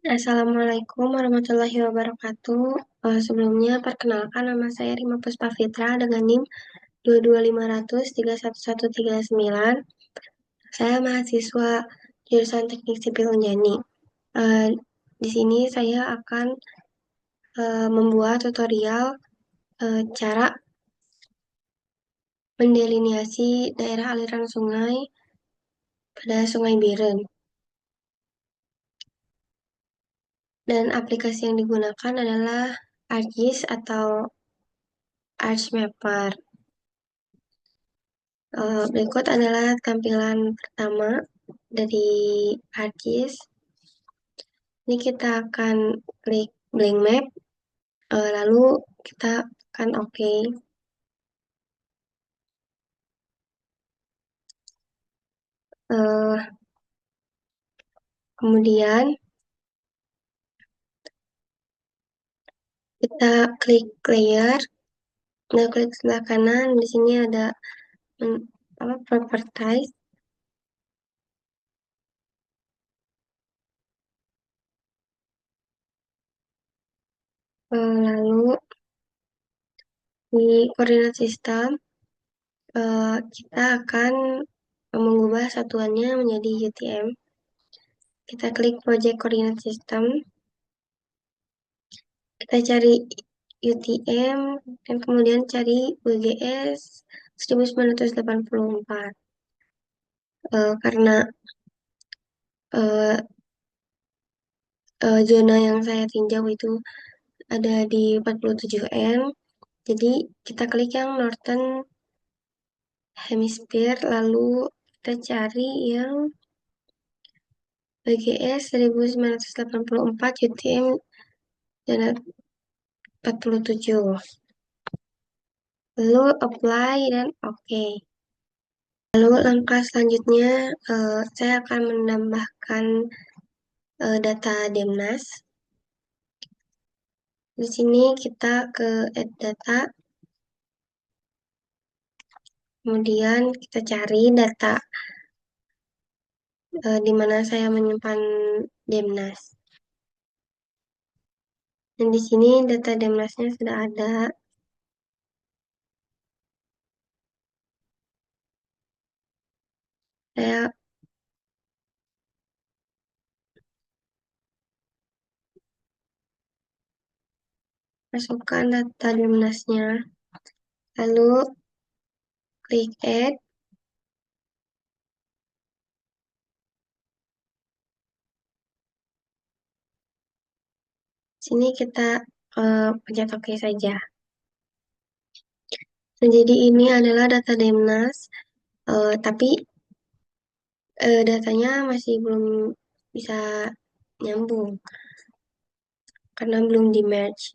Assalamualaikum warahmatullahi wabarakatuh. Sebelumnya, perkenalkan nama saya Rima Puspa Fitra dengan NIM 22500 31139. Saya mahasiswa jurusan Teknik Sipil Unjani. Eh, di sini saya akan membuat tutorial cara mendeliniasi daerah aliran sungai pada Sungai Biren. Dan aplikasi yang digunakan adalah ArcGIS atau ArcMapper. Berikut adalah tampilan pertama dari ArcGIS. Ini kita akan klik blank map, lalu kita akan OK. Kemudian kita klik layer. Nah, klik sebelah kanan. Di sini ada properties. Lalu di koordinat sistem kita akan mengubah satuannya menjadi UTM. Kita klik project coordinate system. Kita cari UTM dan kemudian cari WGS 1984. Karena zona yang saya tinjau itu ada di 47N, jadi kita klik yang Northern Hemisphere, lalu kita cari yang WGS 1984 UTM zona 47. Lalu apply dan OK. Lalu langkah selanjutnya saya akan menambahkan data Demnas. Di sini kita ke add data, kemudian kita cari data di mana saya menyimpan Demnas. Dan di sini data Demnasnya sudah ada. Saya masukkan data Demnasnya, lalu klik add. Sini kita pencet OK saja. Nah, jadi ini adalah data Demnas, tapi datanya masih belum bisa nyambung karena belum di merge.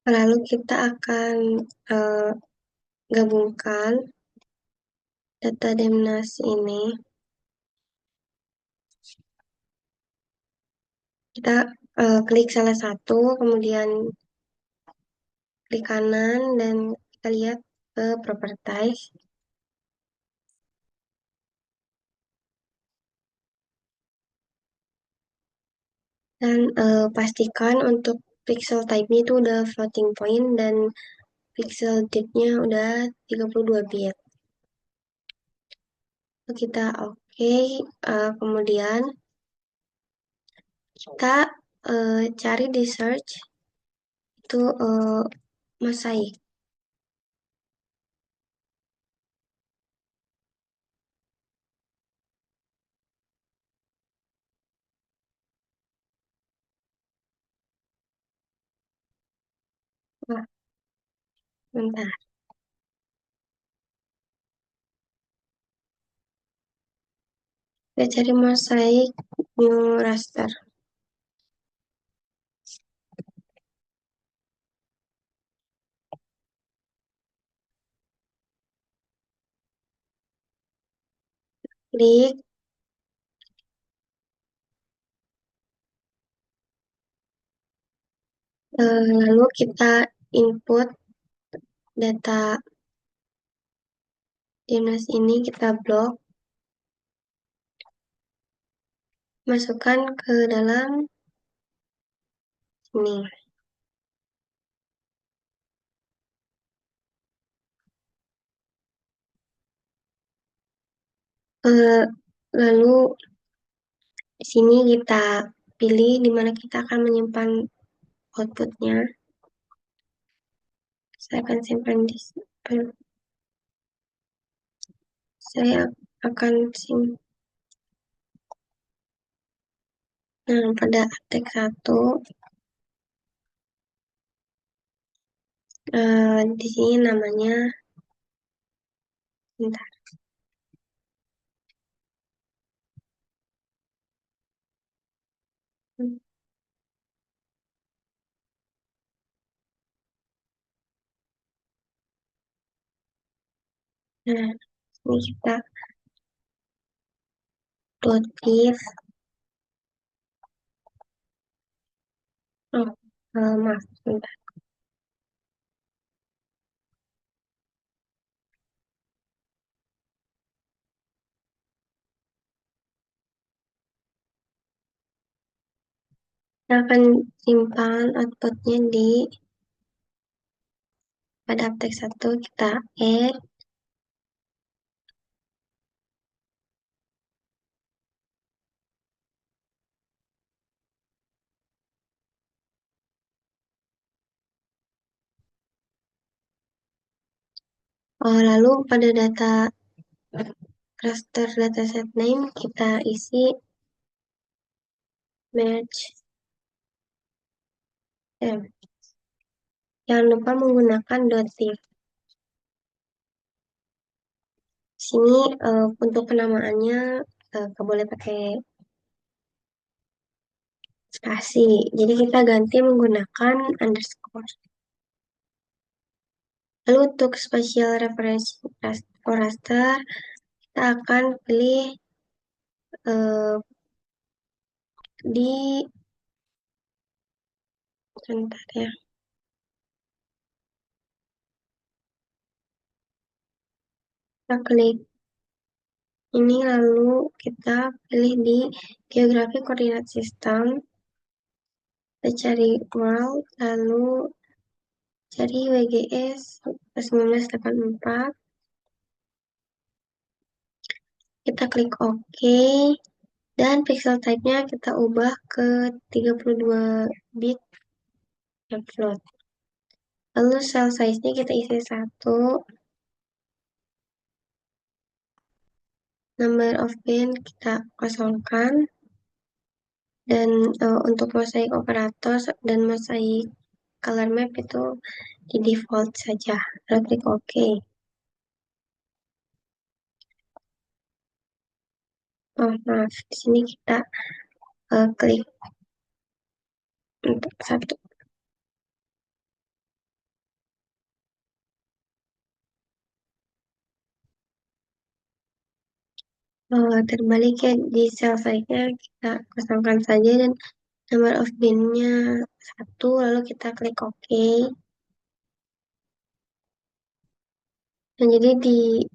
Lalu kita akan gabungkan data Demnas ini. Kita klik salah satu, kemudian klik kanan dan kita lihat ke properties. Dan pastikan untuk pixel type-nya itu udah floating point dan pixel depth-nya udah 32 bit. Kita OK, kemudian kita cari di search itu mosaik. Wah, bentar. Kita cari mosaik new raster. Klik. Lalu kita input data Dinas ini kita blok, masukkan ke dalam ini. Eh, Lalu di sini kita pilih di mana kita akan menyimpan outputnya. Saya akan simpan di saya akan simpan. Nah, pada aptek 1, di sini namanya, bentar. Nah, ini kita notif. Oh, maaf, bentar. Kita akan simpan outputnya di pada aptek 1 kita add. Lalu pada data raster dataset name kita isi match M. Jangan lupa menggunakan .div. Sini untuk penamaannya nggak boleh pakai spasi. Jadi kita ganti menggunakan underscore. Lalu untuk spatial reference for raster, kita akan pilih di sebentar ya. Kita klik ini lalu kita pilih di geografi koordinat sistem. Kita cari world lalu cari WGS 1984. Kita klik OK dan pixel type-nya kita ubah ke 32 bit float. Lalu cell size-nya kita isi 1. Number of bin kita kosongkan. Dan untuk mosaik operator dan mosaik color map itu di default saja. Lalu klik OK. Oh, maaf. Di sini kita klik untuk 1. Terbalik ya, di cell size-nya kita kosongkan saja dan number of bin-nya 1, lalu kita klik OK. Dan jadi di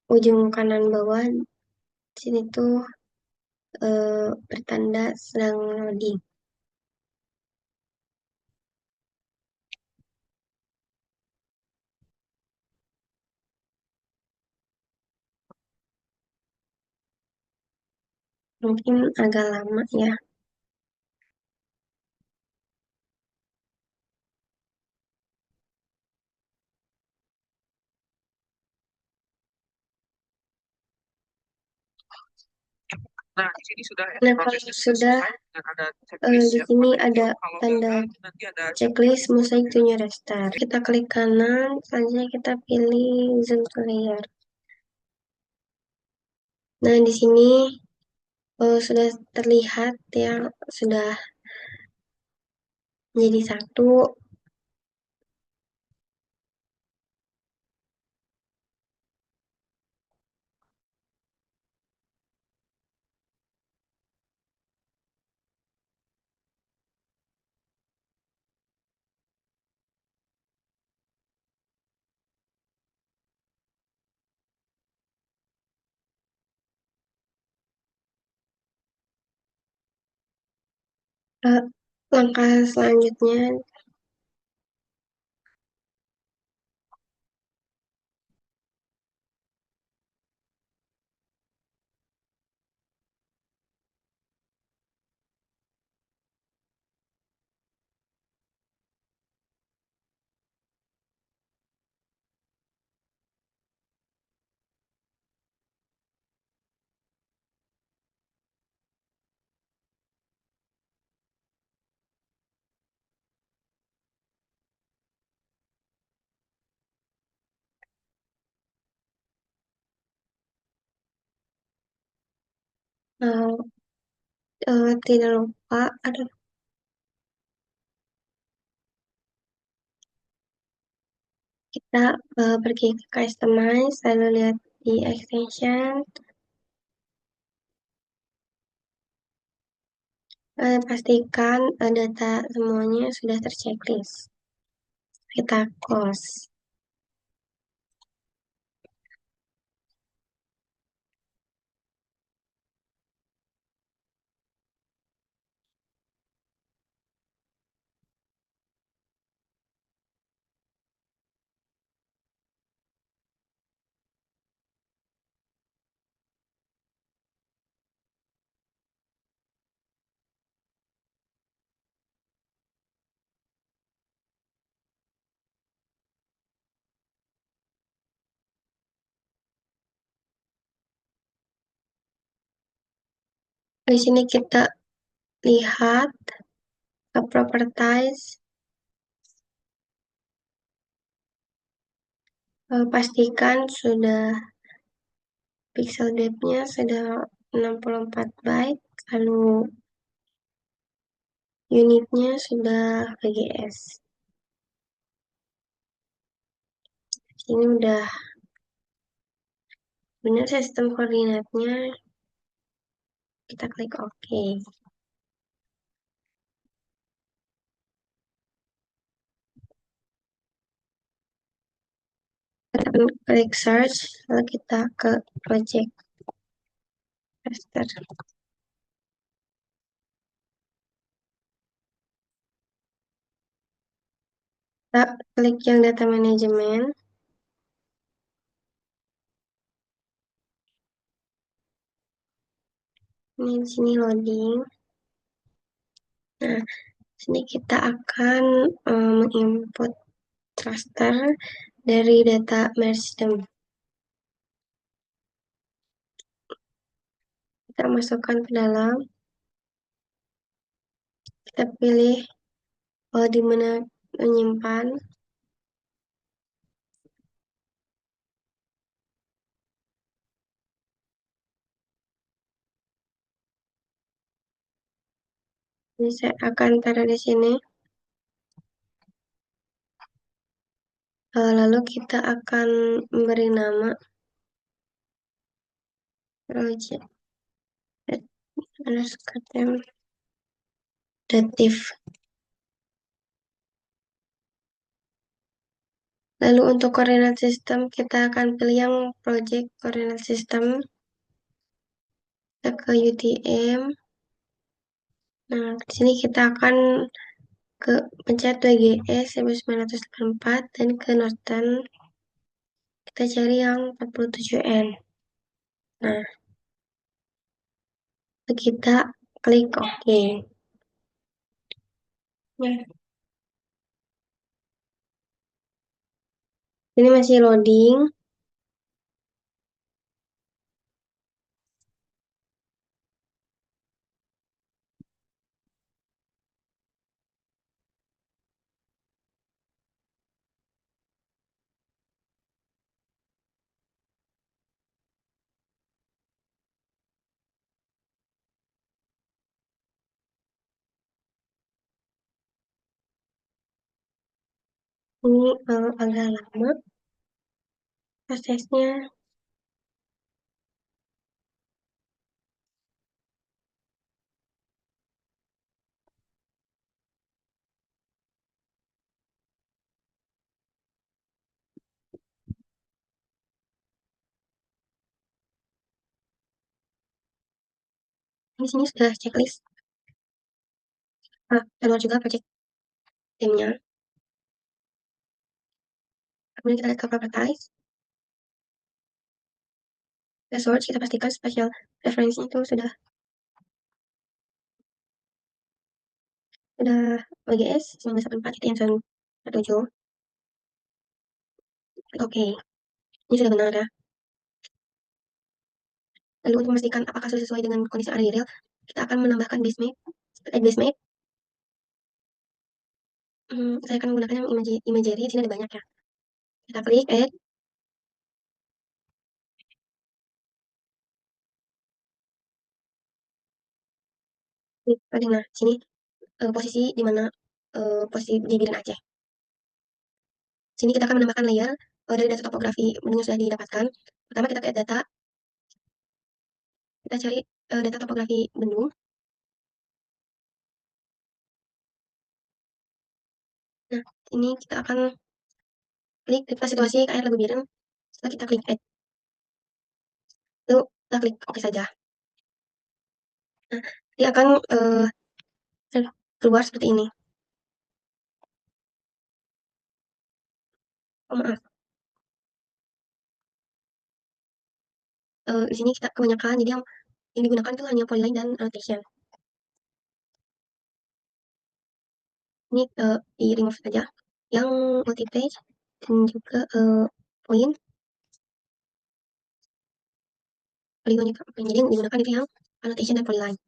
ujung kanan bawah sini tuh bertanda sedang loading. Mungkin agak lama ya. Nah, di sini sudah Nah, kalau sudah di sini ada tanda checklist mosaik to-nya restart. Kita klik kanan, selanjutnya kita pilih zoom to layer. Nah, di sini sudah terlihat ya, sudah menjadi satu. Eh, Langkah selanjutnya, eh, tidak lupa, aduh, kita pergi ke customize, lalu lihat di extension, pastikan data semuanya sudah terchecklist. Kita close. Di sini kita lihat ke properties, pastikan sudah pixel depth-nya sudah 64 byte, lalu unitnya sudah VGS. Ini udah benar sistem koordinatnya, kita klik OK. Kita klik search, lalu kita ke project raster. Kita klik yang data management. Ini di sini loading. Nah, sini kita akan menginput raster dari data merge. Kita masukkan ke dalam, kita pilih di mana menyimpan. Ini saya akan taruh di sini. Lalu kita akan memberi nama project underscore datif. Lalu untuk koordinat sistem kita akan pilih yang project koordinat sistem. Kita ke UTM. Nah, di sini kita akan ke pencet WGS 1984 dan ke Norton kita cari yang 47N. Nah, kita klik OK. Nah, ini masih loading. Ini agak lama prosesnya. Di sini sudah checklist. Keluar juga project timnya. Kemudian kita lihat ke properties, resource, kita pastikan spesial referensi itu sudah WGS 1984 itu yang 1.7. Oke, ini sudah benar ya. Lalu untuk memastikan apakah sudah sesuai dengan kondisi yang ada di real, kita akan menambahkan base map. Base map, saya akan menggunakan yang imagery, di sini ada banyak ya. Kita klik add, klik padding. Nah, sini posisi di mana posisi di bidang Aceh. Sini kita akan menambahkan layer dari data topografi menu yang sudah didapatkan. Pertama kita ke add data, kita cari data topografi bendung. Nah, ini kita akan klik tipe situasi air Lagu Biren. Setelah kita klik add, lalu kita klik oke saja. Nah, dia akan keluar seperti ini. Oh maaf, di sini kita kebanyakan, jadi yang digunakan itu hanya polyline dan annotation. Ini di remove saja. Yang multi page dan juga point polygon juga. Jadi yang digunakan itu yang annotation dan polyline.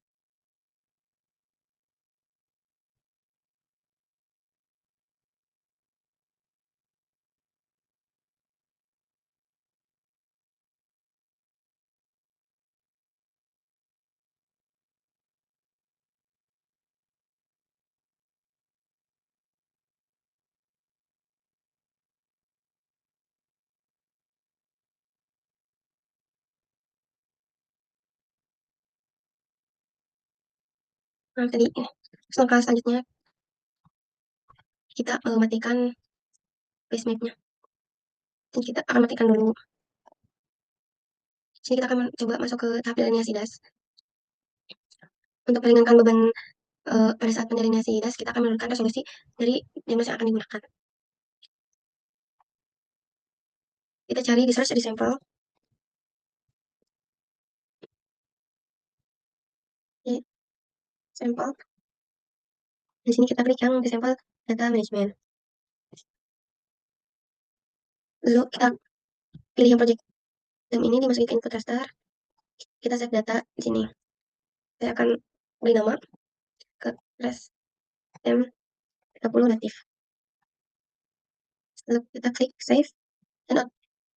Nah, tadi langkah selanjutnya kita matikan base map-nya. Dan kita akan matikan dulu. Sini kita akan coba masuk ke tahap delineasi das. Untuk meringankan beban pada saat pendelineasi das, kita akan menurunkan resolusi dari canvas yang akan digunakan. Kita cari di search di sampel. Di sampel. Di sini kita klik yang di sampel data management. Lalu kita pilih yang project dan ini dimasukin ke input raster. Kita save data di sini. Saya akan beri nama ke res M30 natif. Lalu kita klik save dan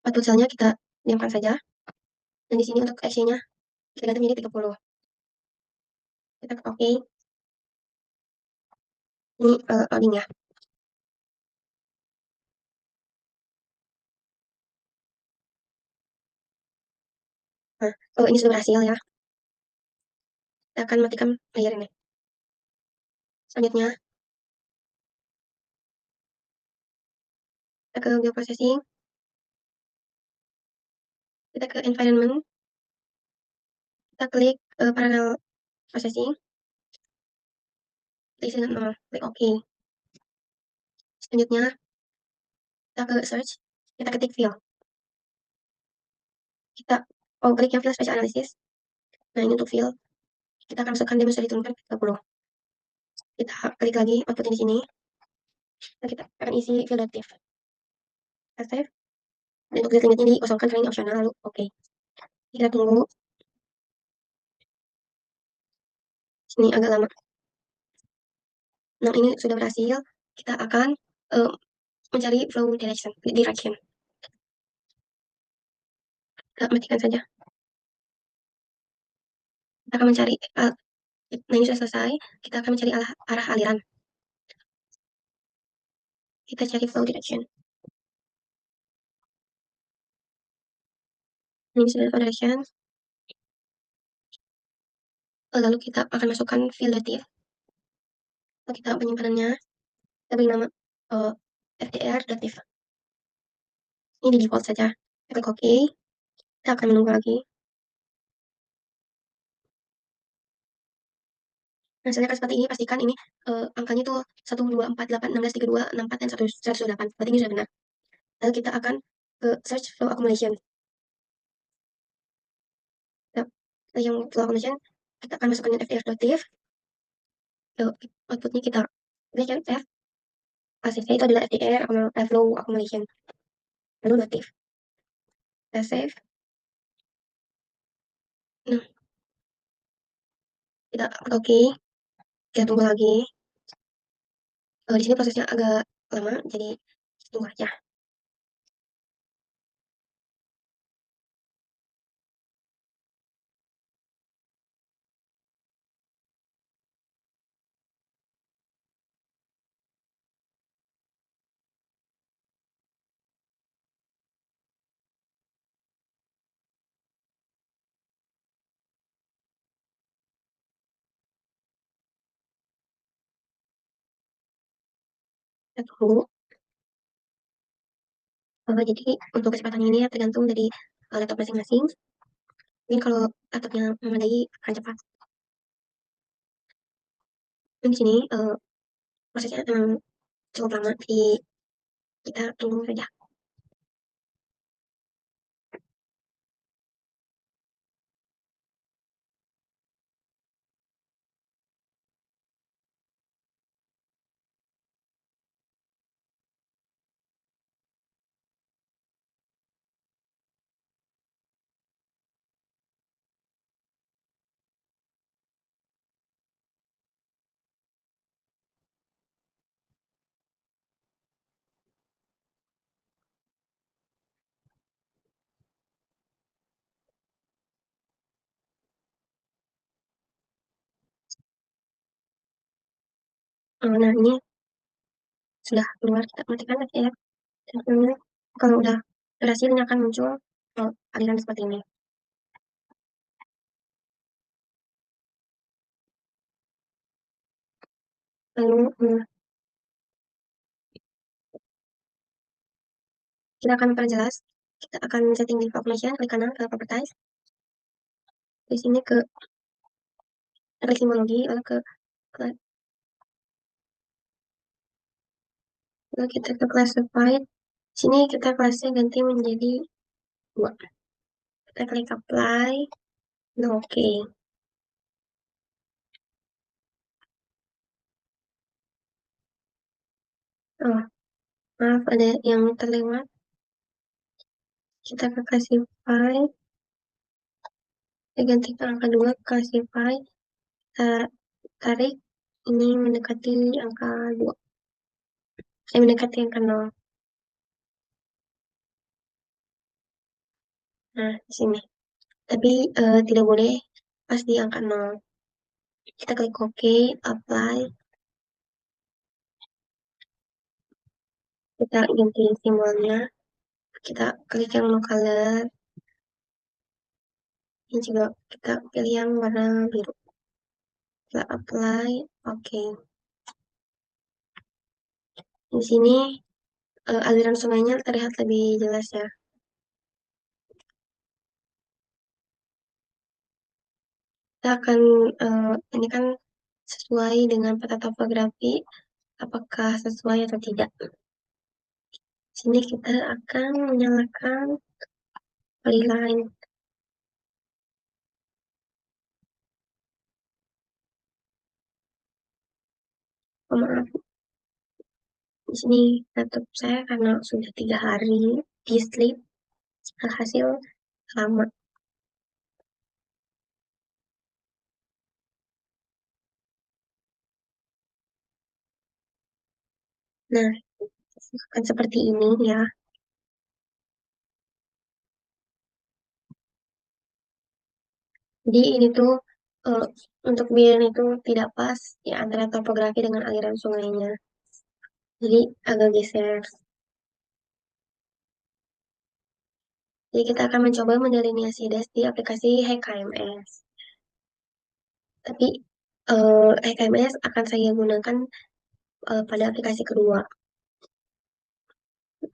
output cell-nya kita diamkan saja. Dan di sini untuk action-nya kita ganti menjadi 30. Kita oke. Okay. Ini loading ya. Nah, oh ini sudah berhasil ya. Kita akan matikan layer ini. Selanjutnya, kita ke bioprocessing. Kita ke environment. Kita klik parallel processing. Kita isi dengan 0. Klik OK. Selanjutnya, kita ke search. Kita ketik field. Kita klik yang field spatial analysis. Nah, ini untuk field. Kita akan masukkan dia sudah diturunkan ke 30. Kita klik lagi outputnya di sini. Nah, kita akan isi field aktif. Kita save. Dan untuk field limitnya dikosongkan karena ini opsional. Lalu oke. Okay. Kita tunggu. Sini agak lama. Nah, ini sudah berhasil. Kita akan mencari flow direction. Kita matikan saja. Kita akan mencari, nah ini sudah selesai. Kita akan mencari arah aliran. Kita cari flow direction. Ini sudah flow direction. Lalu kita akan masukkan field datif. Lalu kita penyimpanannya. Kita beri nama FDR datif. Ini di default saja. Kita klik OK. Kita akan menunggu lagi. Nah, misalnya kan seperti ini, pastikan ini angkanya tuh 1, 2, 4, 8, 16, 32, 64, dan 108. Berarti ini sudah benar. Lalu kita akan ke search flow accumulation. Nah, yang flow accumulation, kita akan masukkan FDF.div. Outputnya kita berikan F. Pasifnya itu adalah FDR, flow accumulation. Lalu .div. Kita save. Nah, kita oke. Okay. Kita tunggu lagi. Di sini prosesnya agak lama, jadi tunggu aja. Kita tunggu. Jadi untuk kecepatannya ini tergantung dari laptop masing-masing. Mungkin kalau laptopnya memadai akan cepat. Dan di sini prosesnya memang cukup lama, jadi kita tunggu saja. Nah, ini sudah keluar, kita matikan aja ya. Dan kemudian kalau udah berhasil, ini akan muncul aliran seperti ini. Lalu kita akan perjelas. Kita akan setting di population, klik kanan ke properties. Di sini klik simbologi, lalu lalu kita ke classified. Sini kita kelasnya ganti menjadi 2. Kita klik apply. Nah, oke. Oh, maaf ada yang terlewat. Kita ke classify. Kita ganti ke angka 2, classify. Kita tarik ini mendekati angka 2. Mendekati angka 0. Nah, di sini. Tapi tidak boleh pas di angka 0. Kita klik OK, apply. Kita ganti simbolnya. Kita klik yang no color. Ini juga kita pilih yang warna biru. Kita apply, oke. Di sini aliran sungainya terlihat lebih jelas ya. Kita akan ini kan sesuai dengan peta topografi, apakah sesuai atau tidak. Sini kita akan menyalakan polyline. Oh, maaf, di sini laptop saya karena sudah 3 hari di sleep, hasil lama. Nah, akan seperti ini ya. Jadi ini tuh eh, untuk biar itu tidak pas ya antara topografi dengan aliran sungainya. Jadi agak geser. Jadi kita akan mencoba mendelineasi das di aplikasi HKMS. Tapi HKMS akan saya gunakan pada aplikasi kedua.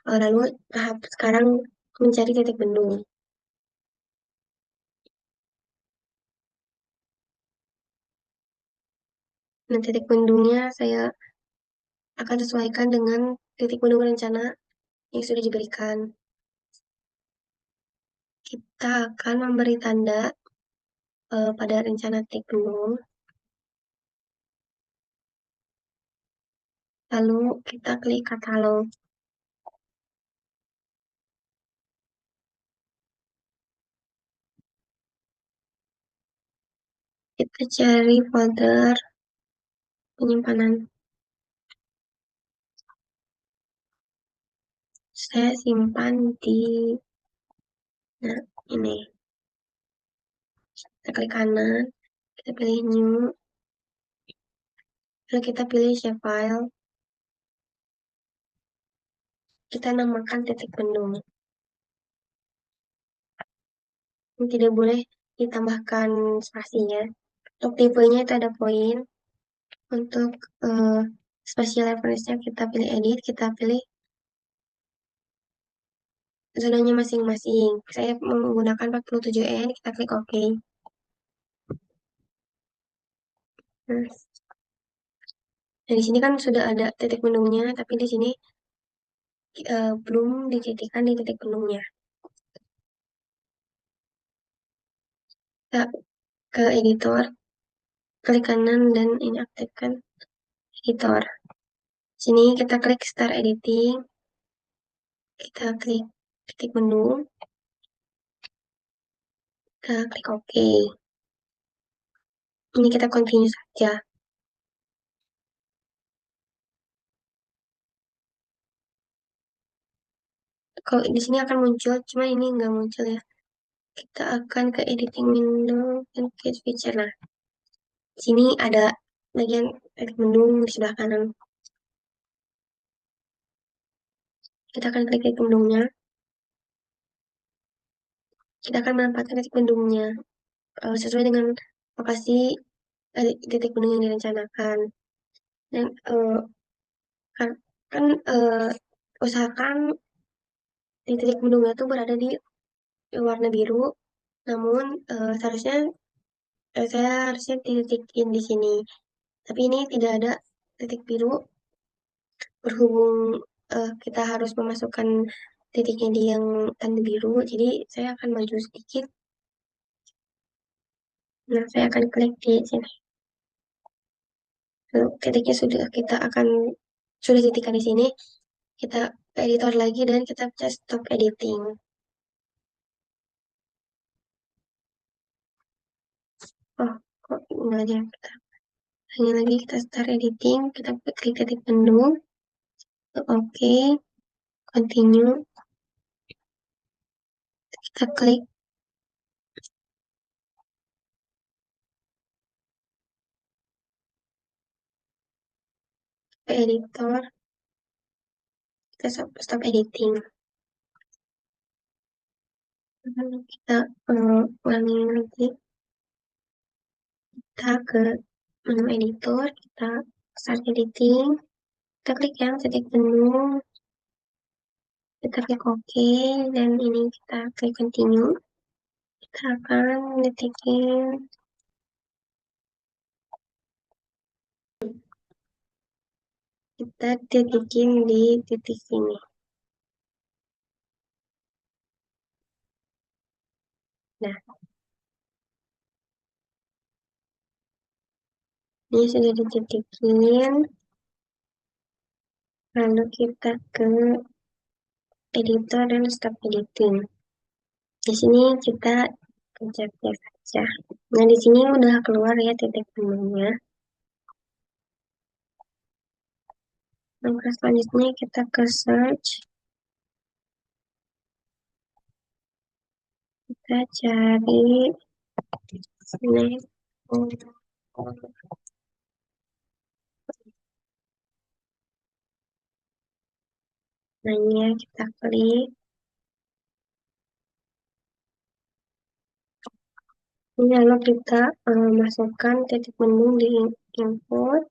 Lalu tahap sekarang mencari titik bendung. Nah, titik mendungnya saya akan sesuaikan dengan titik mendung rencana yang sudah diberikan. Kita akan memberi tanda pada rencana titik mendung. Lalu kita klik katalog. Kita cari folder penyimpanan. Saya simpan di, nah ini. Kita klik kanan, kita pilih new, lalu kita pilih save file. Kita namakan titik mendung. Ini tidak boleh ditambahkan spasinya. Untuk tipenya itu ada poin. Untuk spasial reference-nya kita pilih edit, kita pilih zonanya masing-masing. Saya menggunakan 47N, kita klik OK. Nah, di sini kan sudah ada titik mendungnya, tapi di sini belum dititikkan di titik mendungnya. Kita ke editor, klik kanan dan ini aktifkan editor. Sini kita klik start editing, kita klik titik mendung, kita klik OK. Ini kita continue saja. Kalau di sini akan muncul, cuma ini nggak muncul ya. Kita akan ke editing window dan create feature. Nah, di sini ada bagian titik mendung di sebelah kanan. Kita akan klik titik mendungnya. Kita akan menempatkan titik mendungnya sesuai dengan lokasi titik mendung yang direncanakan. Dan kan, kan usahakan di titik mendungnya itu berada di warna biru. Namun seharusnya saya harusnya titikin di sini. Tapi ini tidak ada titik biru berhubung kita harus memasukkan titiknya di yang tanda biru. Jadi saya akan maju sedikit. Nah, saya akan klik di sini. Lalu titiknya sudah titikkan di sini. Kita ke editor lagi dan kita just stop editing. Oh, kok enggak ada. Hanya lagi kita start editing, kita klik titik mendung, oke, continue, kita klik ke editor, kita stop editing. Lalu kita ulangi lagi, kita ke menu editor, kita start editing, kita klik yang titik mendung, kita klik OK, dan ini kita klik continue. Kita akan kita titikin di titik ini. Nah, ini sudah dititikin. Lalu kita ke editor dan stop editing. Di sini kita pencet saja. Nah, di sini udah keluar ya titik temunya. Langkah selanjutnya kita ke search. Kita cari snack. Nah, ini ya kita klik. Ini lalu kita masukkan titik mendung di input.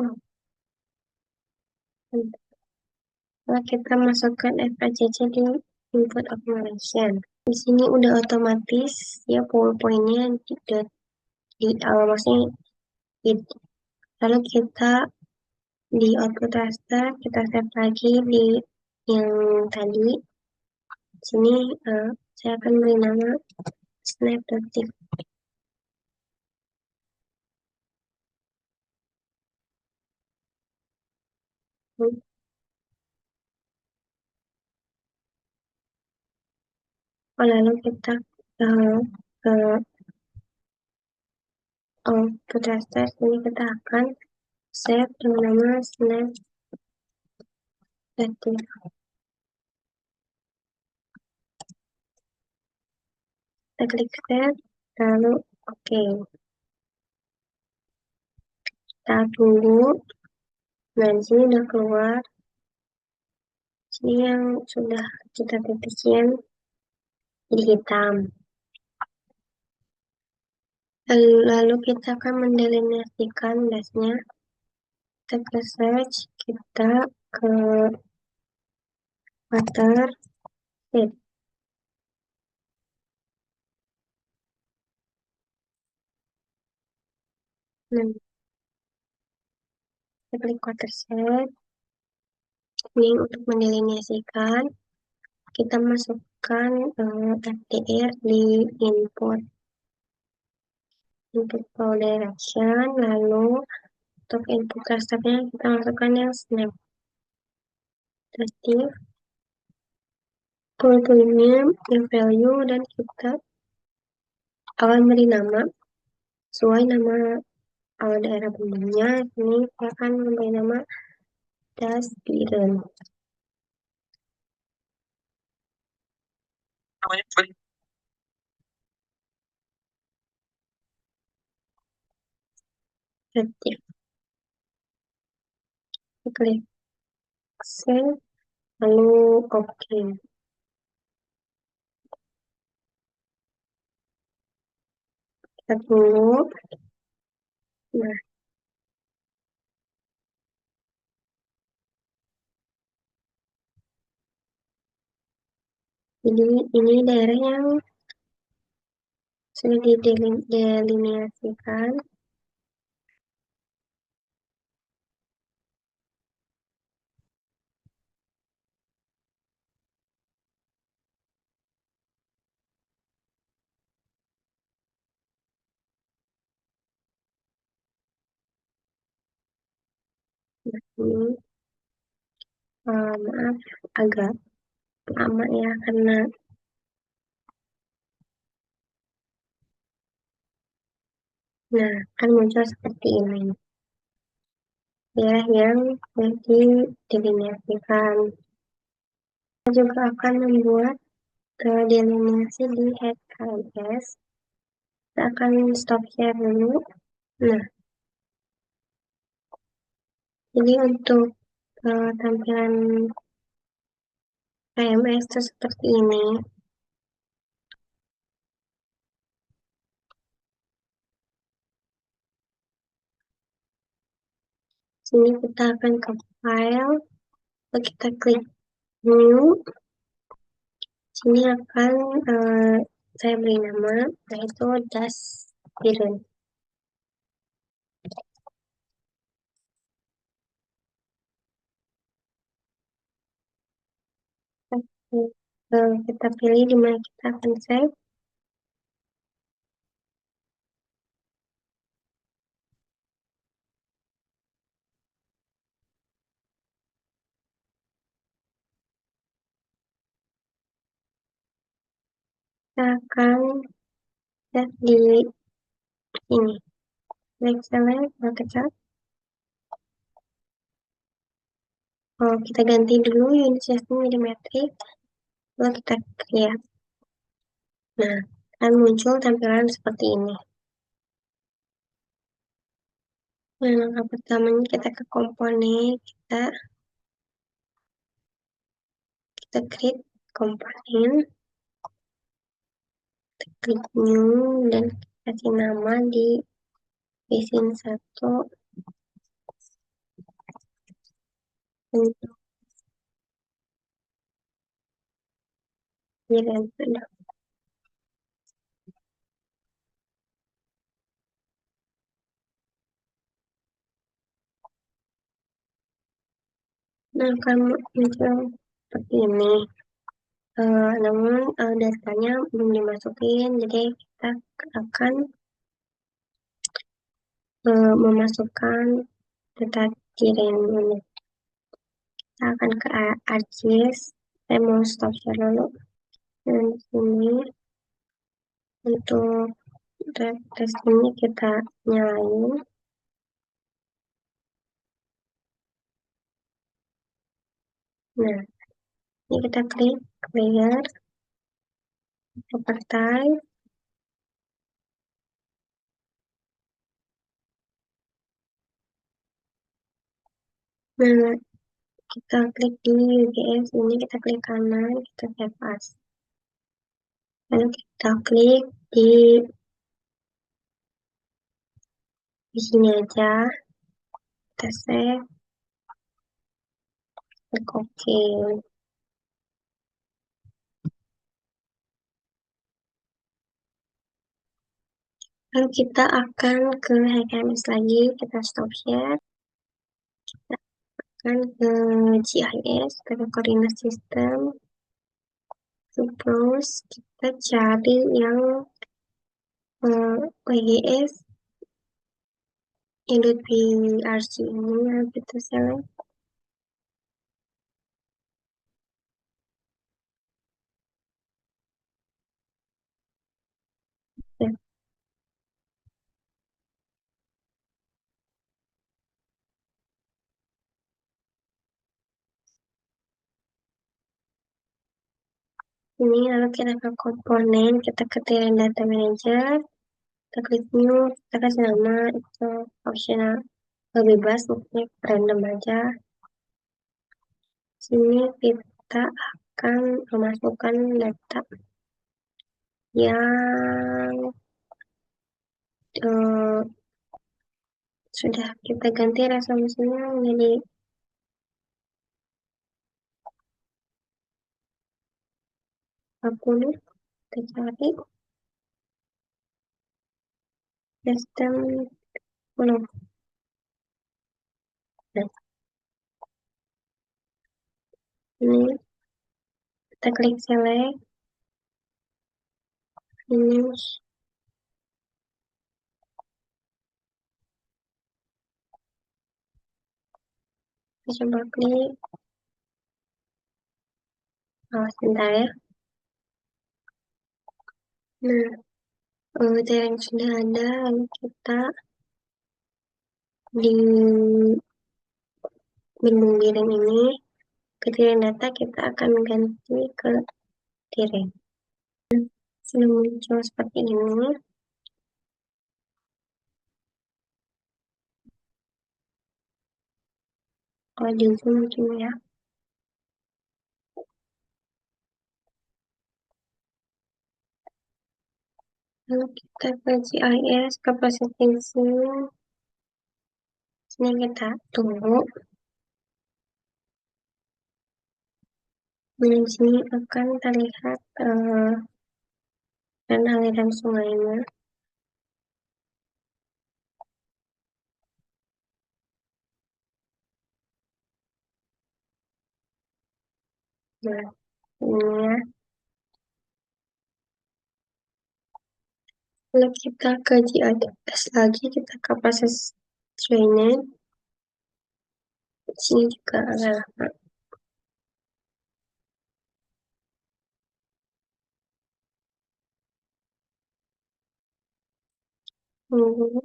Oh, lalu kita masukkan FACC di input accumulation. Di sini udah otomatis ya PowerPoint-nya maksudnya it- lalu kita di output raster kita save lagi di yang tadi. Di sini saya akan beri nama snap.tif. Lalu kita uh, ke output raster. Ini kita akan save dengan nama snap.tif. Kita klik save, lalu oke. Kita tunggu. Nah, di sini udah keluar. Sini yang sudah kita titisin jadi hitam. Lalu kita akan mendelineasikan dashnya. Kita ke search, kita ke water sheet. Nah, kita klik water sheet. Ini untuk mendelineasikan. Kita masukkan FDR di input flow direction, lalu untuk input clusternya kita masukkan yang snap. Static, toolnya yang value, dan kita akan beri nama sesuai nama daerah bumbunya. Ini kita akan memberi nama das biren. namanya Aktif. Klik save, lalu oke. Kita tunggu. Nah, jadi ini daerah yang sudah didelineasikan. Nah, ini maaf agak lama ya karena nah kan muncul seperti ini daerah yang didelineasikan. Kita juga akan membuat delineasi di head KMS. Kita akan stop share dulu. Nah, jadi untuk tampilan KMS itu seperti ini. Sini kita akan ke file, lalu kita klik new. Sini akan saya beri nama, yaitu das biren. Kita pilih di mana kita akan save. Kita akan save di ini. Select, market. Kita ganti dulu unit system menjadi metrik, lalu kita create. Nah, akan muncul tampilan seperti ini. Nah, langkah pertamanya kita ke komponen, kita create komponen, kita klik new, dan kasih nama di basin 1 untuk jiran. Aduh. Nah, akan muncul seperti ini. Namun datanya belum dimasukin, jadi kita akan memasukkan data jiran ini. Kita akan ke ArcGIS. Saya mau stop share dulu. Dan di sini untuk tes ini kita nyalain. Nah, ini kita klik layer, partai. Nah, kita klik di UGS, ini kita klik kanan, kita save as. Lalu kita klik di sini aja, kita save, klik OK. Lalu kita akan ke HKMS lagi, kita stop share, kita akan ke GIS, ke coordinate system, terus kita cari yang WGS yang di RC ini, lalu kita select. Ya, ini lalu kita ke komponen, kita ke Terrain Data Manager, kita klik new, kita kasih nama, itu optional, bebas, maksudnya random aja. Sini kita akan memasukkan data yang sudah kita ganti resolusinya menjadi 40. Kita cari sistem penuh. Nah, ini kita klik select, finish. Kita coba klik, sebentar ya. Nah, data yang sudah ada, lalu kita di menu biring ini, ke tirai data kita akan ganti ke tirai. Sudah muncul seperti ini. Kalau di zoom mungkin ya. Lalu kita ke GIS, ke processing scene. Sini kita tunggu. Di sini akan terlihat dan aliran sungainya. Nah, ini ya. Lalu kita ke GIS lagi, kita ke proses training. Di sini juga agak lama. Tunggu.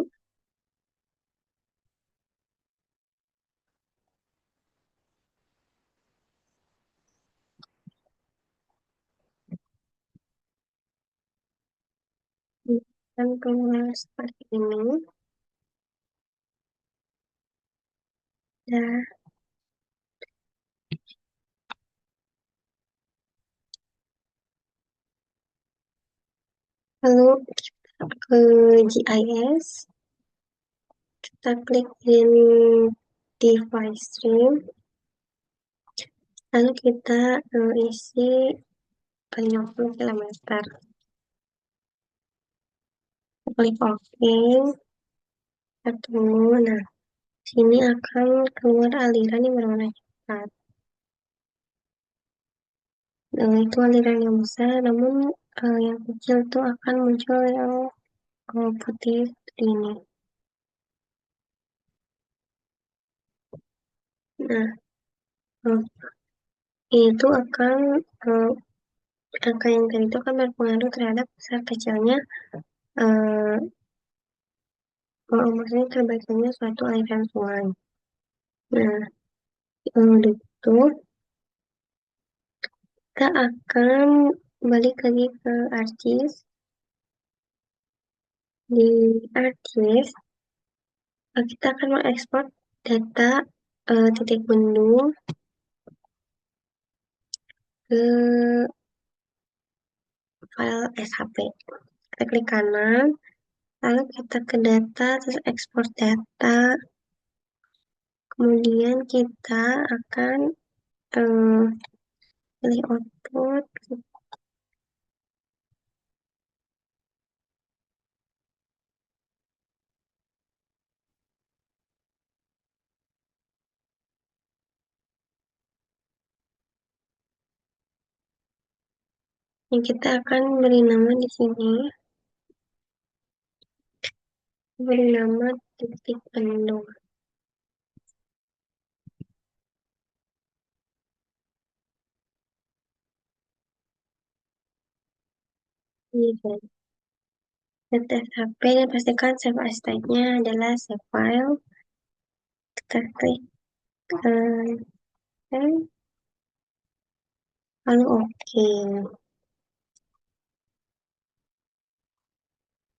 Dan keluar seperti ini. Nah, lalu kita ke GIS, kita klik ini device stream, lalu kita isi kali 50 kilometer. Klik OK, satu. Nah, sini akan keluar aliran yang berwarna coklat. Nah, itu aliran yang besar, namun yang kecil itu akan muncul yang putih ini. Nah, eh, itu akan angka yang tadi itu akan berpengaruh terhadap besar kecilnya, eh, maksudnya terbacanya suatu aliran sungai. Nah, itu kita akan balik lagi ke ArcGIS. Di ArcGIS, kita akan mengekspor data titik bendung ke file SHP. Kita klik kanan, lalu kita ke data, terus ekspor data. Kemudian kita akan eh, pilih output. Yang kita akan beri nama di sini, beri nama titik bendung. Ini kan. Data SHP dan pastikan save as type-nya adalah save file. Kita klik save, lalu oke.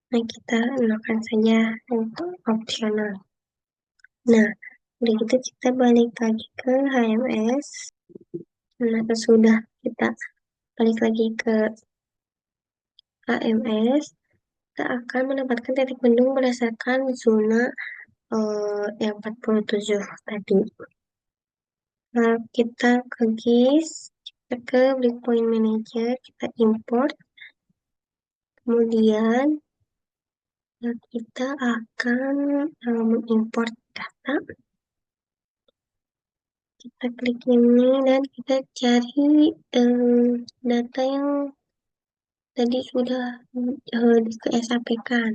Nah, kita gunakan saja untuk opsional. Nah, udah gitu kita balik lagi ke HMS. Nah, sudah kita balik lagi ke HMS, kita akan mendapatkan titik bendung berdasarkan zona yang 47 tadi. Nah, kita ke GIS, kita ke Breakpoint Manager, kita import, kemudian kita akan mengimport data. Kita klik ini dan kita cari data yang tadi sudah di SAP-kan.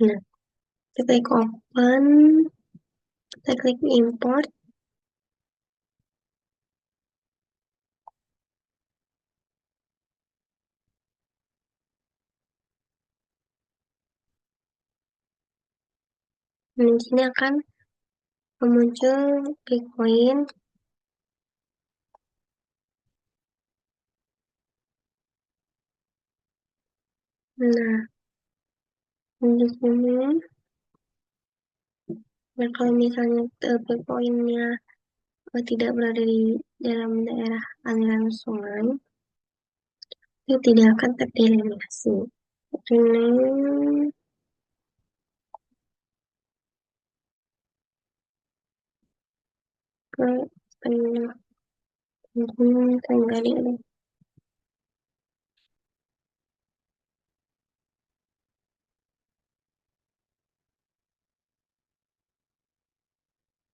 Nah, kita klik open, kita klik import. Nah, di sini akan muncul breakpoint. Nah, di sini, nah kalau misalnya breakpointnya tidak berada di dalam daerah aliran sungai, itu tidak akan tereliminasi. Rename ke Gunung Tenggali.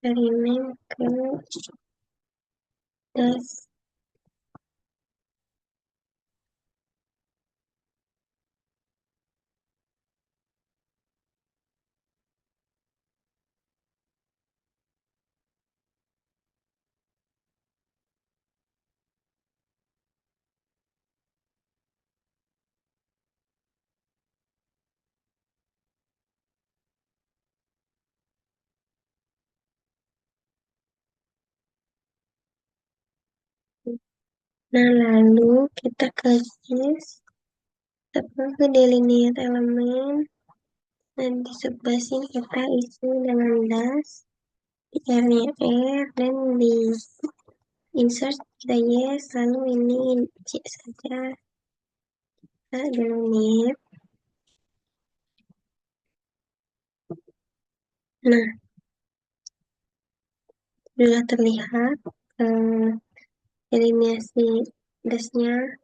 Rename ke das. Nah, lalu kita ke GIS, kita ke delineate elemen, Dan di sebelah sini kita isi dengan das, di R-nya R, dan di insert kita yes, lalu ini C saja, kita delete. Nah, sudah terlihat eh, eliminasi dasnya.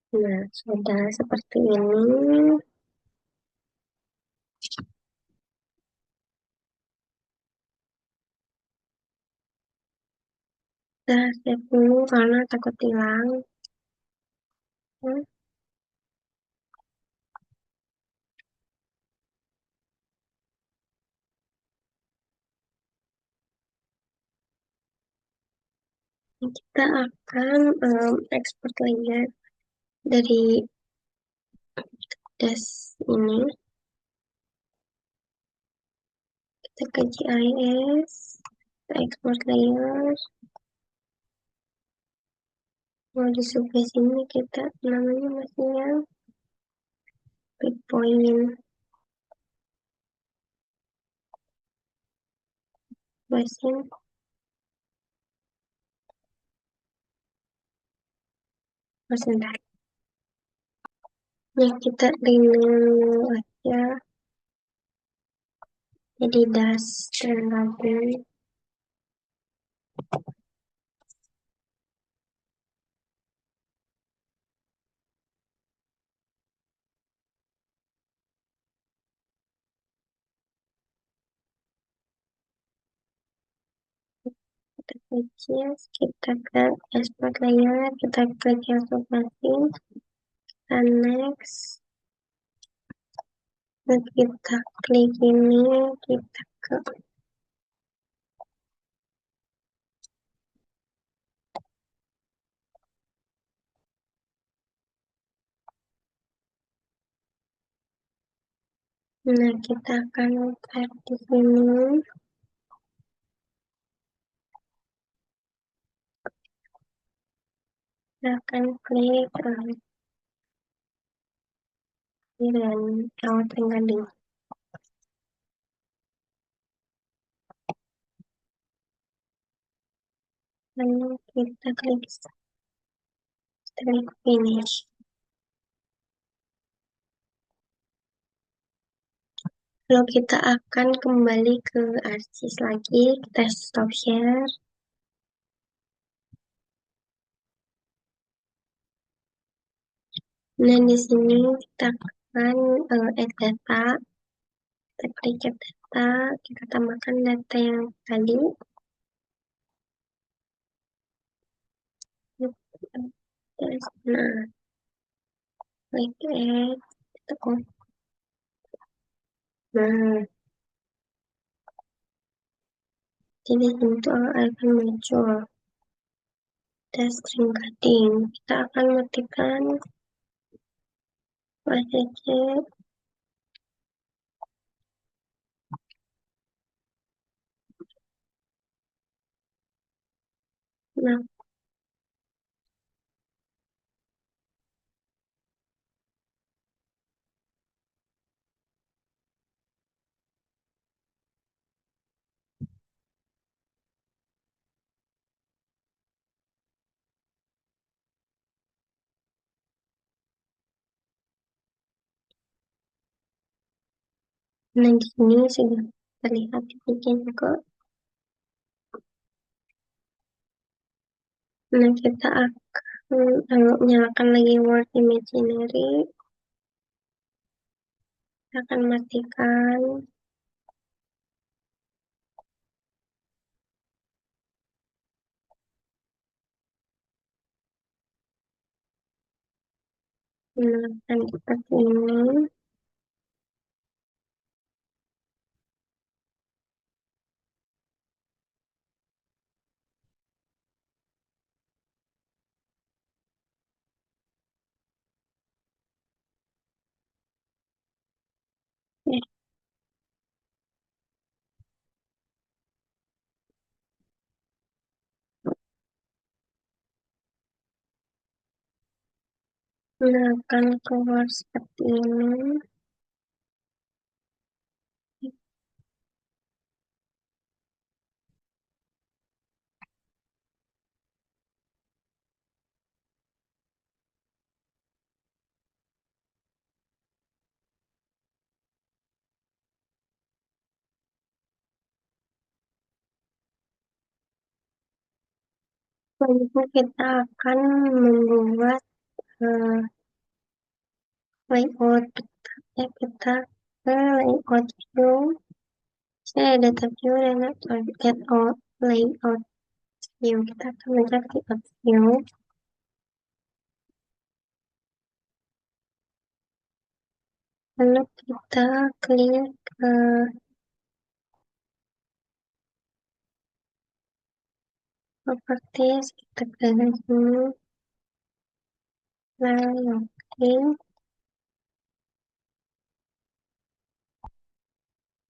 Nah, sudah seperti ini. Kita save dulu karena takut hilang. Nah, kita akan export layer dari das ini. Kita ke GIS, kita export layer. Mau di sebelah sini kita namanya masih yang breakpoint. Mesin, sebentar. Nah, kita renew aja jadi das tergabung. Kita kecil, kita ke export layer, kita klik yang masing, kita next, dan kita klik ini, kita ke nah, kita akan klik di sini, kita akan klik dan rawat ringkading. Lalu kita klik finish. Lalu kita akan kembali ke ArcGIS lagi, kita stop share. Nah, di sini kita akan add data, kita klik add data, kita tambahkan data yang tadi. Nah, klik add, kita copy. Nah, jadi itu akan muncul tes string cutting. Kita akan matikan website. Nah, nah di sini sudah terlihat dibikin ke. Nah, kita akan nyalakan lagi Word Imaginary. Kita akan matikan. Gunakan seperti ini. Ya, Nah, akan keluar seperti ini. Selanjutnya kita akan membuat eh, layout. Kita ke layout view. Saya ada data view dan layout layout view. Kita akan mencari layout view. Lalu kita klik ke properties. Kita klik sini. Lalu oke.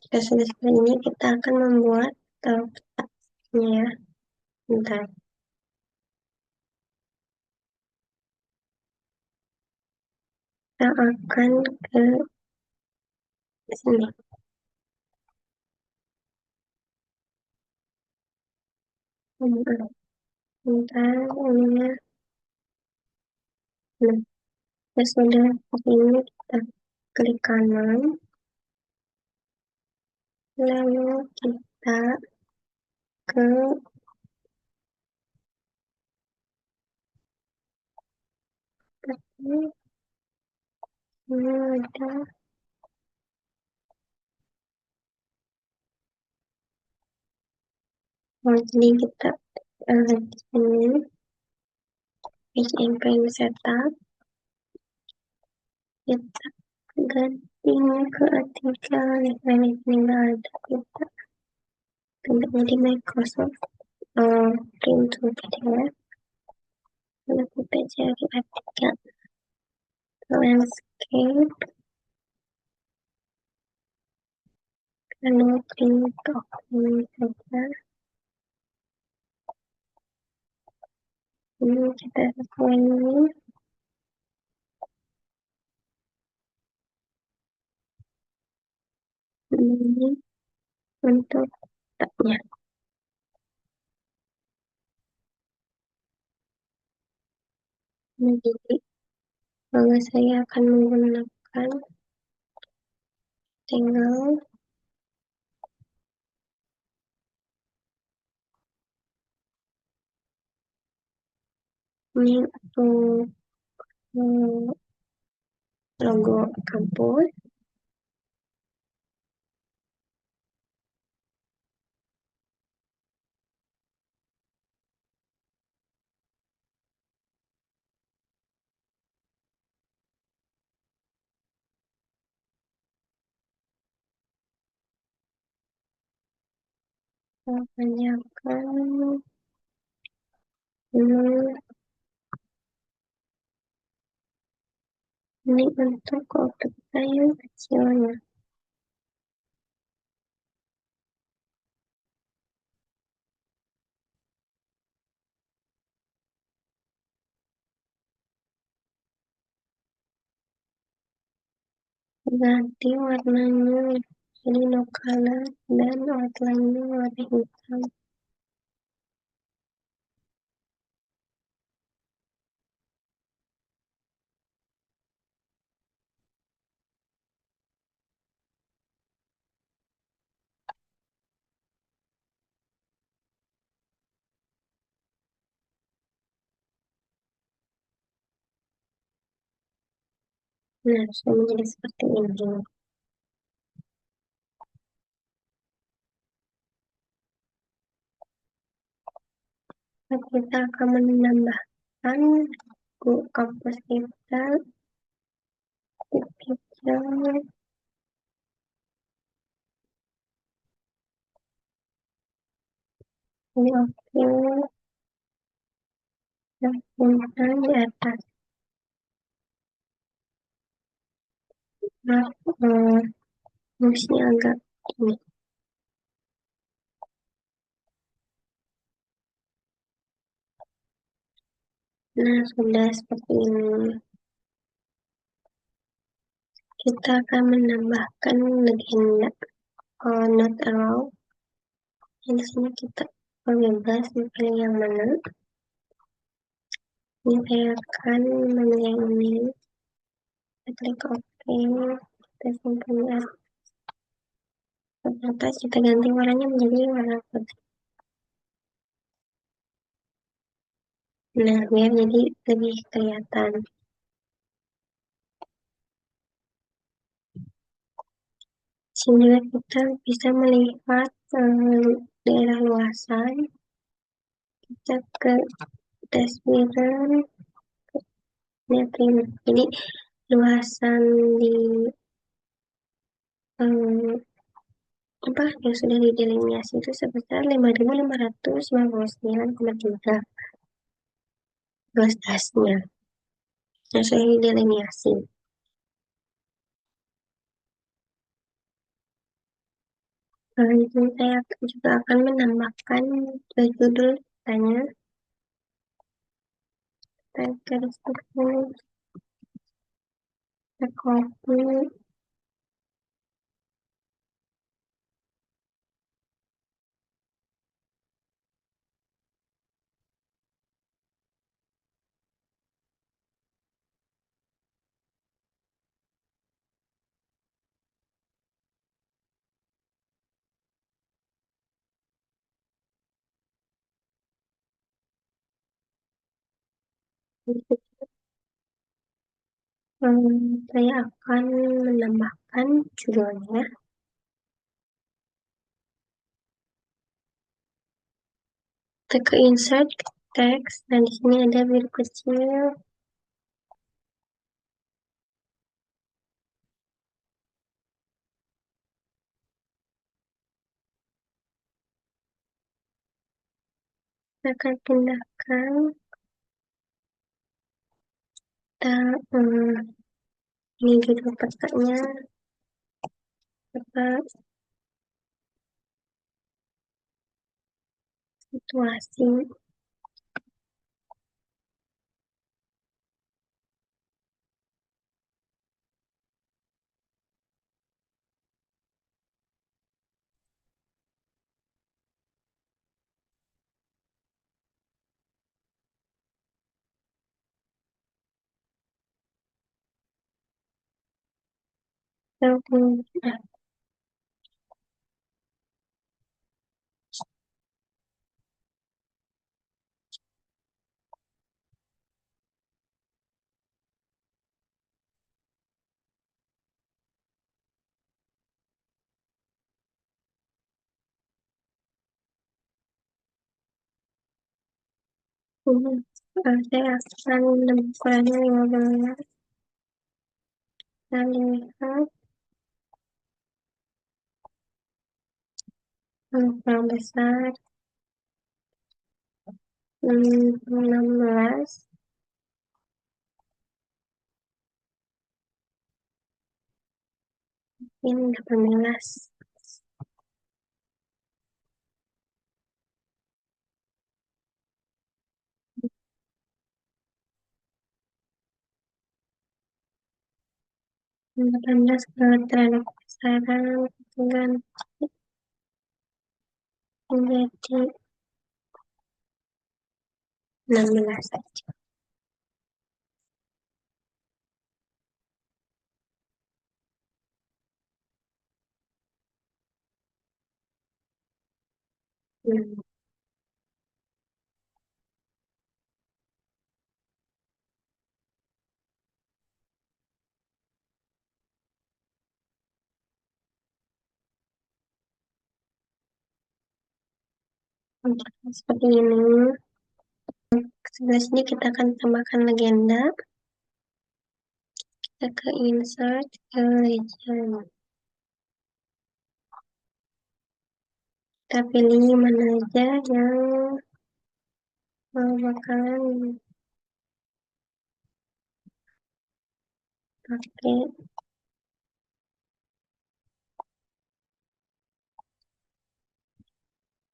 Jika sudah seperti ini, kita akan membuat petanya ya. Bentar. Kita akan ke sini. Bentar, ininya. Nah, ya sudah seperti ini, kita klik kanan. Lalu kita ke seperti ini ada. Oh, jadi kita di sini page and setup. Kita gantinya ke artikel yang ini nggak ada. Kita gantinya di Microsoft print to PDF. Lalu kita cari artikel landscape. Lalu print ini saja. Ini kita sesuai ini. Ini untuk tabnya. Jadi kalau saya akan menggunakan tinggal ini untuk logo kampus. Saya tanyakan ini untuk kode saya kecilnya. Ganti warnanya jadi no color dan outline-nya warna hitam. Nah, sudah menjadi seperti ini. Nah, kita akan menambahkan kampus kita di picture. Ini oke. Dan di atas. Nah, musnya agak ini. Nah, sudah seperti ini. kita akan menambahkan legenda not allow. Di sini kita bebas pilih yang mana. Ini saya akan memilih ini. Kita klik OK. Kita simpan atas. Kita ganti warnanya menjadi warna putih. Nah, biar jadi lebih kelihatan. Sini juga kita bisa melihat daerah luasan. Kita ke dashboard, jadi luasan di apa yang sudah didelineasi itu sebesar 5.559,3 luas dasnya yang sudah didelineasi. Itu saya juga akan menambahkan judul tanya garis tulis, copy, saya akan menambahkan judulnya. Kita ke insert text, dan di sini ada biru kecil. Kita akan pindahkan. Kita ini judul petanya apa situasi. Nah, saya akan menambahkannya 15. Kita lihat kurang besar 16. Ini 18. Terhadap besaran ganti menjadi 16 saja. Seperti ini. Sebelah sini kita akan tambahkan legenda. Kita ke insert ke legend. Kita pilih mana aja yang bakalan pakai.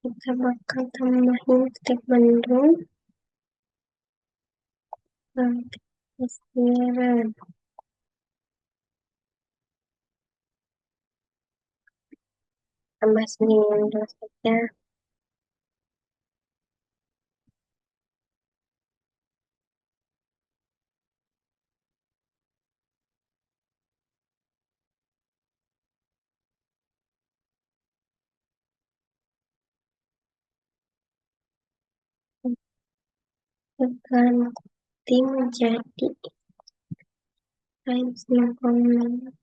Kita bakal tambahin Bandung. Kesiaran. tambah seminggu dulu saja. Ganti menjadi times 0,6.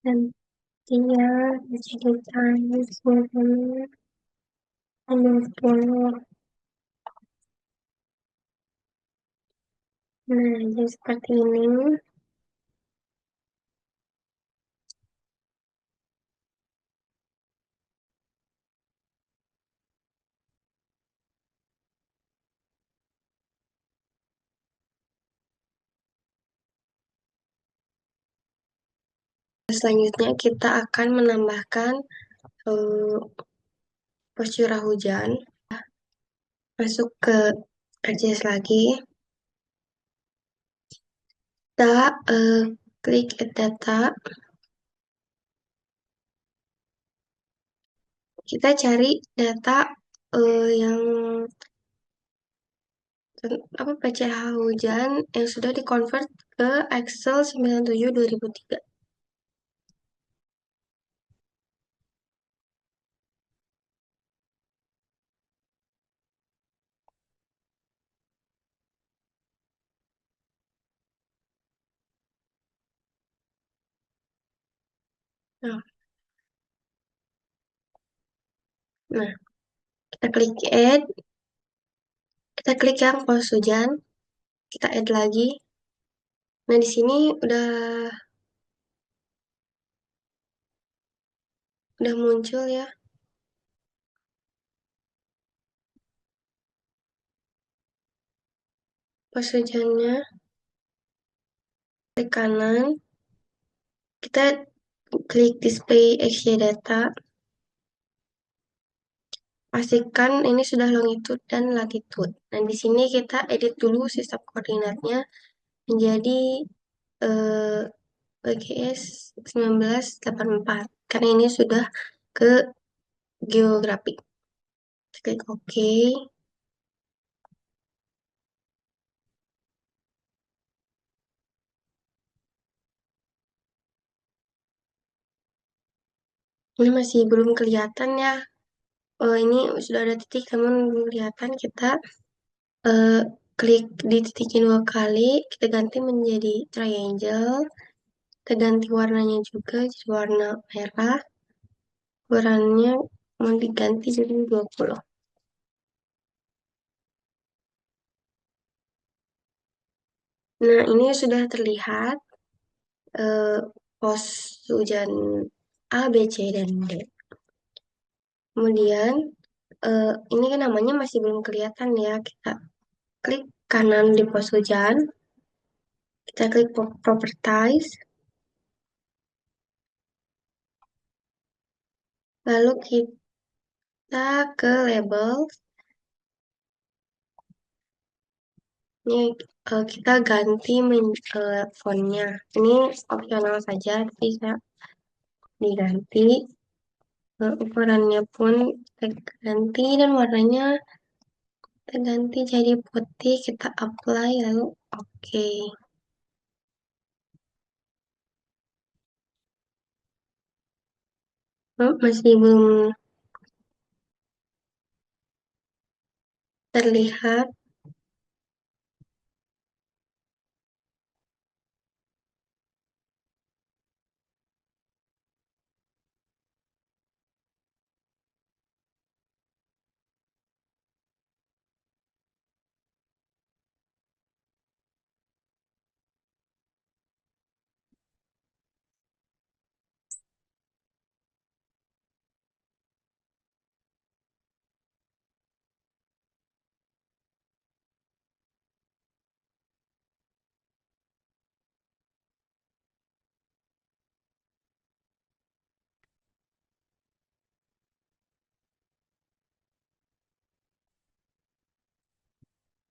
Ganti ya menjadi times 0,60. Nah, jadi seperti ini. Selanjutnya kita akan menambahkan eh, pos curah hujan. Masuk ke ArcGIS lagi. Kita klik Add Data. Kita cari data yang apa PCH hujan yang sudah dikonvert ke Excel 97 2003. Nah, nah, kita klik Add, kita klik yang pos hujan, kita add lagi. Nah, di sini udah muncul ya pos hujannya. Klik kanan, kita klik Display XY Data. Pastikan ini sudah longitude dan latitude. Nah, di sini kita edit dulu sistem koordinatnya menjadi BGS 1984 karena ini sudah ke geografi. Klik OK. Ini masih belum kelihatan ya. Oh, ini sudah ada titik namun belum kelihatan. Kita eh, klik di titiknya 2 kali, kita ganti menjadi triangle. Kita ganti warnanya juga jadi warna merah. Ukurannya mau diganti jadi 20. Nah, ini sudah terlihat eh, pos hujan A, B, C, dan D. Kemudian, ini kan namanya masih belum kelihatan ya. Kita klik kanan di pos hujan, kita klik Properties, lalu kita ke Label. Ini kita ganti fontnya. Ini opsional saja, bisa diganti. Ukurannya pun kita ganti dan warnanya kita ganti jadi putih. Kita apply lalu oke. Masih belum terlihat.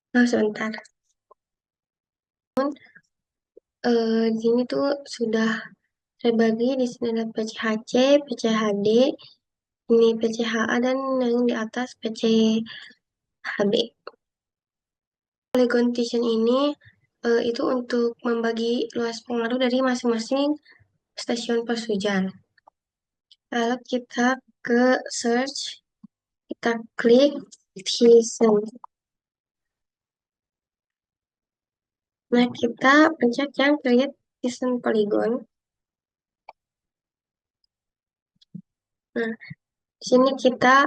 Nah, sebentar. Di sini tuh sudah terbagi di sini ada PCHC, PCHD, ini PCHA dan yang di atas PCHB. Polygon Vision ini itu untuk membagi luas pengaruh dari masing-masing stasiun pos hujan. Lalu kita ke search, kita klik Vision. Nah, kita pencet yang create Vision Polygon. Nah, di sini kita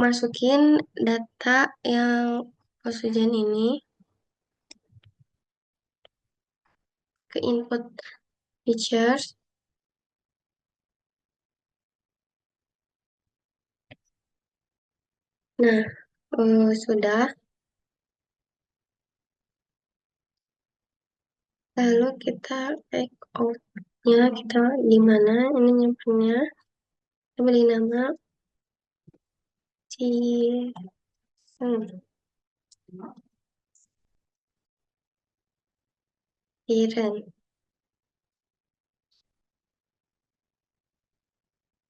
masukin data yang pos hujan ini ke input features. Nah, sudah. Lalu kita take out-nya, kita di mana ini nyimpennya. Kita beri nama Cisen. Ciren.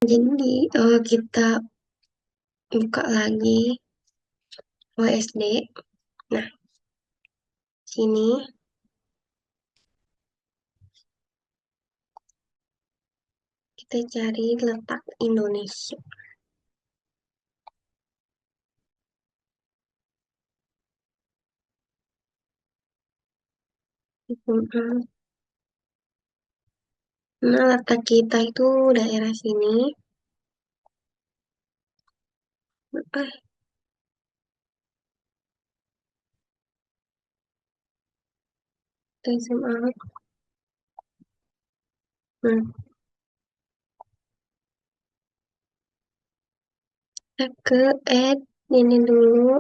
Jadi kita buka lagi WSD. Nah, sini kita cari letak Indonesia. Nah, letak kita itu daerah sini. Eh, SMA. Nah, kita ke add ini dulu.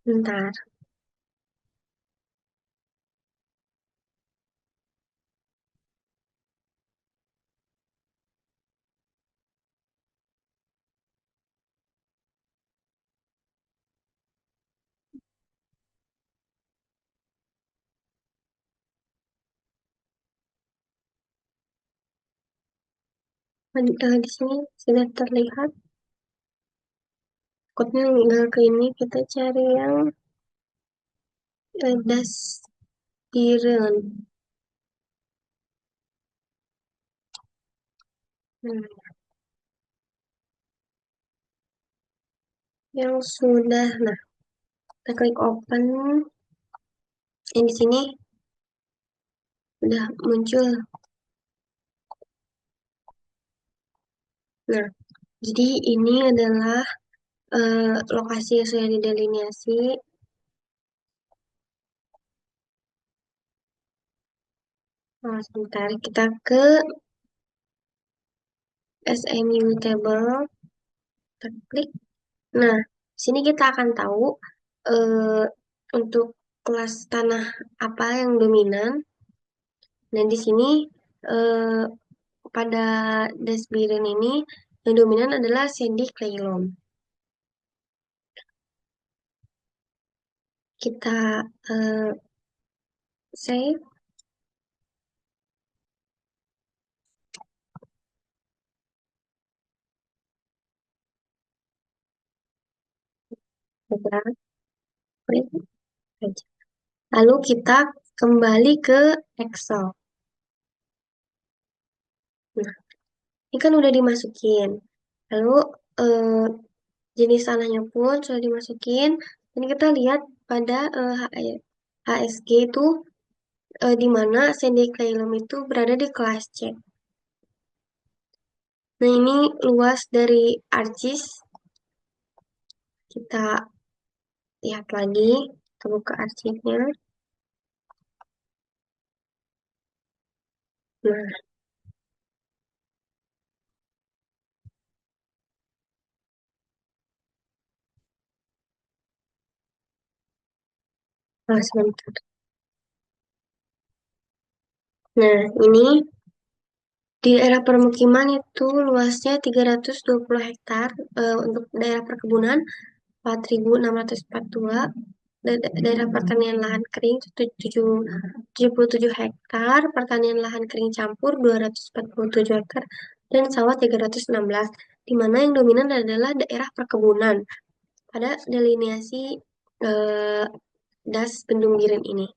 Bentar. Di sini sudah terlihat. Takutnya nggak ke ini, kita cari yang dasiran. Nah, yang sudah. Nah, kita klik open. Yang di sini udah muncul. Nah, jadi ini adalah lokasi yang sudah didelineasi. Nah, sebentar kita ke SMU table, kita klik. Nah, sini kita akan tahu eh, untuk kelas tanah apa yang dominan. Dan di sini eh, pada Desbiren ini yang dominan adalah sandy clay loam. Kita save. Kita klik aja. Lalu kita kembali ke Excel. Nah, ini kan udah dimasukin. Lalu eh, jenis tanahnya pun sudah dimasukin. Dan kita lihat pada HSG itu di mana sandy clay loam itu berada di kelas C. Nah, ini luas dari Arcis. Kita lihat lagi, kita buka arsipnya. Nah, sebentar. Nah, ini Di daerah permukiman itu luasnya 320 hektar, untuk daerah perkebunan 4.642, daerah pertanian lahan kering 77 hektar, pertanian lahan kering campur 247 hektar, dan sawah 316, di mana yang dominan adalah daerah perkebunan pada delineasi eh, das Bendung Giring ini.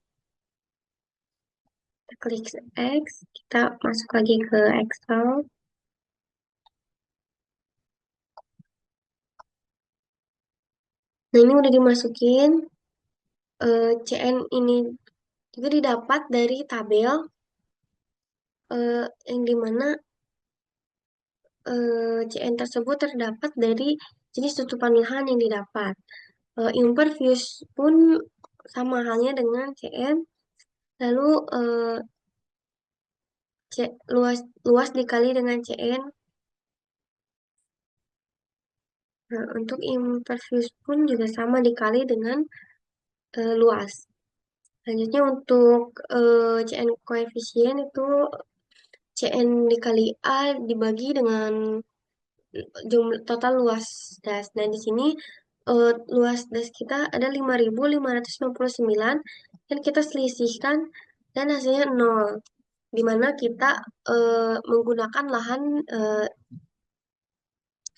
Kita klik X, kita masuk lagi ke Excel. Nah, ini udah dimasukin. CN ini juga didapat dari tabel, yang dimana CN tersebut terdapat dari jenis tutupan lahan yang didapat. Impervious pun sama halnya dengan CN, lalu luas luas dikali dengan CN. Nah, untuk impervious pun juga sama dikali dengan luas. Selanjutnya untuk CN koefisien itu CN dikali A dibagi dengan jumlah total luas das. Nah, di sini luas das kita ada 5.569 dan kita selisihkan dan hasilnya 0, di mana kita menggunakan lahan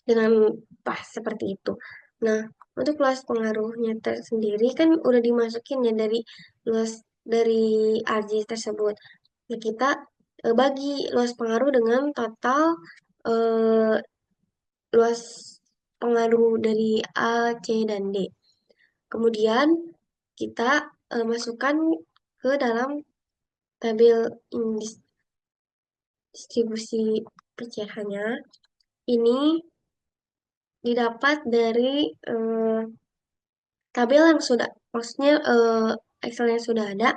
dengan pas seperti itu. Nah, untuk luas pengaruhnya tersendiri kan udah dimasukin ya dari luas dari RJ tersebut. Nah, kita bagi luas pengaruh dengan total eh, luas pengaruh dari A, C, dan D. Kemudian kita masukkan ke dalam tabel distribusi pecahannya. Ini didapat dari tabel yang sudah, maksudnya Excel yang sudah ada,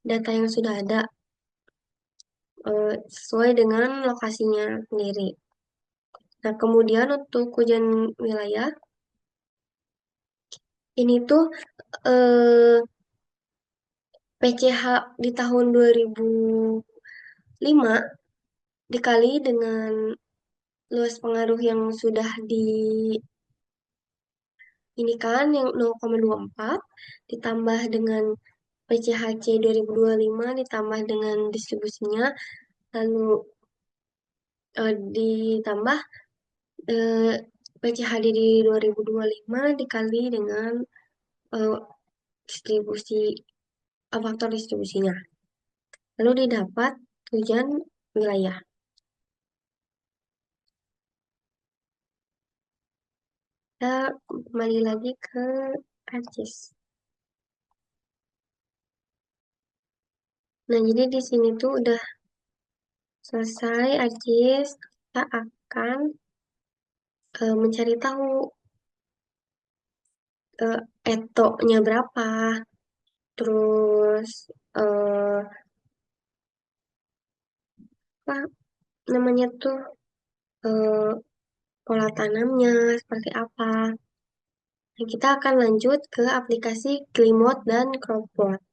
data yang sudah ada, sesuai dengan lokasinya sendiri. Nah, kemudian untuk hujan wilayah, ini tuh eh, PCH di tahun 2005 dikali dengan luas pengaruh yang sudah di ini kan yang 0,24 ditambah dengan PCHC 2025 ditambah dengan distribusinya, lalu ditambah eh, PCHD di 2025 dikali dengan eh, distribusi faktor distribusinya, lalu didapat hujan wilayah. Kita kembali lagi ke ARCIS. Nah, jadi di sini tuh udah selesai ARCIS. Kita akan mencari tahu etonya berapa, terus eh, apa namanya tuh, eh, pola tanamnya seperti apa. Nah, kita akan lanjut ke aplikasi Klimot dan Cropbot.